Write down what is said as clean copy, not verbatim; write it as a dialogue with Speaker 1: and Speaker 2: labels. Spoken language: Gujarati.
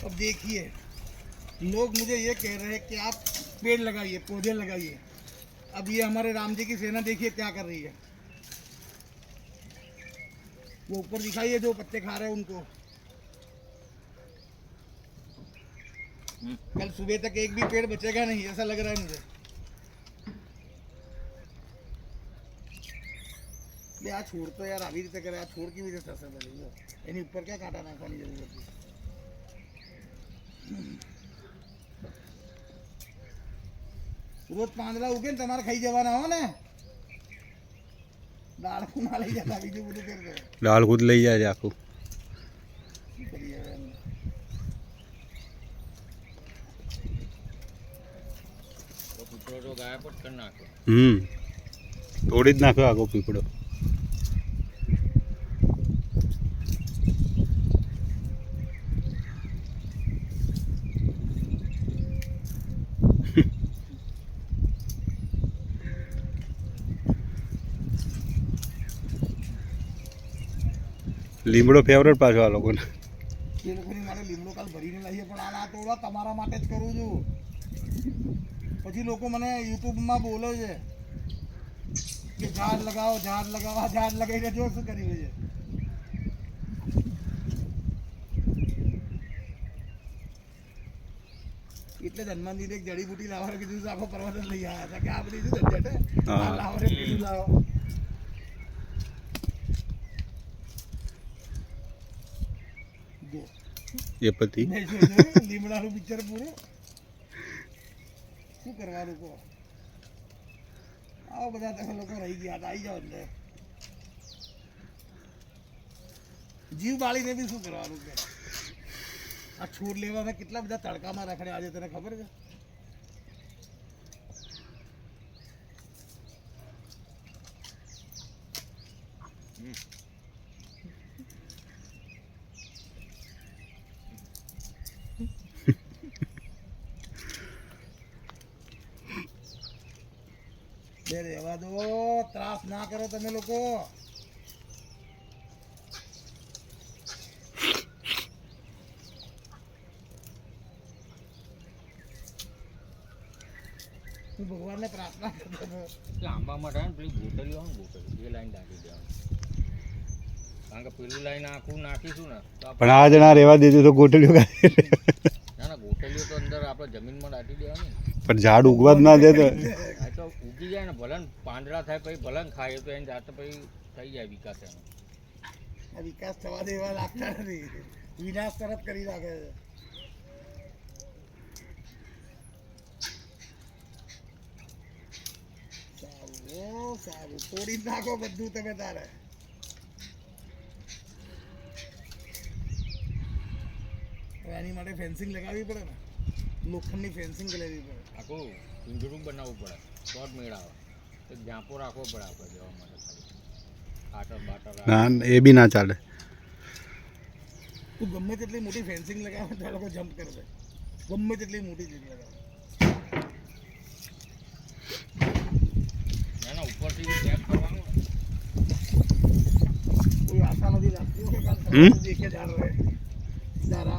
Speaker 1: अब देखिए लोग मुझे ये कह रहे हैं कि आप पेड़ लगाइए, पौधे लगाइए। अब ये हमारे राम जी की सेना देखिए क्या कर रही है। वो ऊपर दिखाइए जो पत्ते खा रहे हैं उनको। कल सुबह तक एक भी पेड़ बचेगा नहीं, ऐसा लग रहा है मुझे। આ છોડ તો યાર આવી રીતે કરે, આ છોડ કેવી રીતે થશે બધું? એની ઉપર ક્યાં કાંટા નાખવાની જરૂર હતી? રોજ પાંદડા ઉગે ને તમારે ખાઈ જવાના હો ને, દાળ ના લઈ જતા, બીજું બધું કરતો
Speaker 2: દાળ ખુદ લઈ જાય આખું.
Speaker 1: શું કરીએ હવે?
Speaker 2: તોડી જ નાખ્યો આખો પીપળો. લીમડો ફેવરેટ પાછો આ લોકોને.
Speaker 1: એ લોકોની મારે લીમડો કાલ ભરીને લાવીએ, પણ આ તોડવા તમારા માટે જ કરું છું. પછી લોકો મને યુટ્યુબમાં બોલે છે કે ઝાડ લગાવો, ઝાડ લગાવો. ઝાડ લગાવીને જો શું કર્યું છે. એટલે જ હનુમાનજીને એક જડીબુટી લાવવાનું કીધું તો આખો પર્વત જ લઈ આવ્યા હતા કે આ બધી શું ઝંઝટ લાવો રે પેલું લાવો.
Speaker 2: એ પતિ
Speaker 1: લીમડાનું પિક્ચર પૂરું. શું કરવાનું કહો? આવો બધા તમે લોકો રહી ગયા હતા, આવી જાઓ અંદર. જીવ બાળીને બી શું કરવાનું કે? આ છોડ લેવાના કેટલા બધા તડકામાં રખડ્યા આજે, તને ખબર છે? રહેવા દો, ત્રાસ ના કરો તમે લોકો. હું ભગવાનને પ્રાર્થના કરતો હતો
Speaker 3: આંબા માટે પેલી ગોટલીઓ આવે ને, ગોટલી એ લાઈન નાખી દેવાની. કારણ કે પેલું લાઈન આખું નાખીશું ને તો
Speaker 2: પણ આ જણા રહેવા દીધું તો ગોટલીઓ
Speaker 3: ના ના, ગોટલીઓ તો અંદર આપણે જમીનમાં નાખી દેવાની.
Speaker 2: પણ ઝાડ ઉગવા જ ના દે તો
Speaker 3: આ તો ઉગી જાય ને, ભલે ને પાંદડા થાય પછી ભલે ને ખાય તો એની જાતે પછી થઈ જાય વિકાસ એનો.
Speaker 1: આ વિકાસ થવા દેવા લાગતા નથી, વિનાશ તરત કરી નાખે છે. સારું સારું, તોડી નાખો બધું તમે તારે. એની માટે ફેન્સિંગ લગાવવી પડે ને, લોખંડની ફેન્સિંગ લેવી પડે.
Speaker 3: આખું પિંજરું બનાવવું પડે તો જ મેળ આવે. એક ઝાંપો રાખવો પડે આપણે જવા માટે. આટર બાટર
Speaker 2: ના, એ બી ના ચાલે.
Speaker 1: તું ગમે તેટલી મોટી ફેન્સિંગ લગાવે તો લોકો જમ્પ કરશે, ગમે તેટલી મોટી ચીજ લગાવે.
Speaker 3: ના ના, ઉપરથી ચેક કરવાનું.
Speaker 1: કોઈ આશા નથી લાગતી કે કાલ દેખે ઝાડ રહે.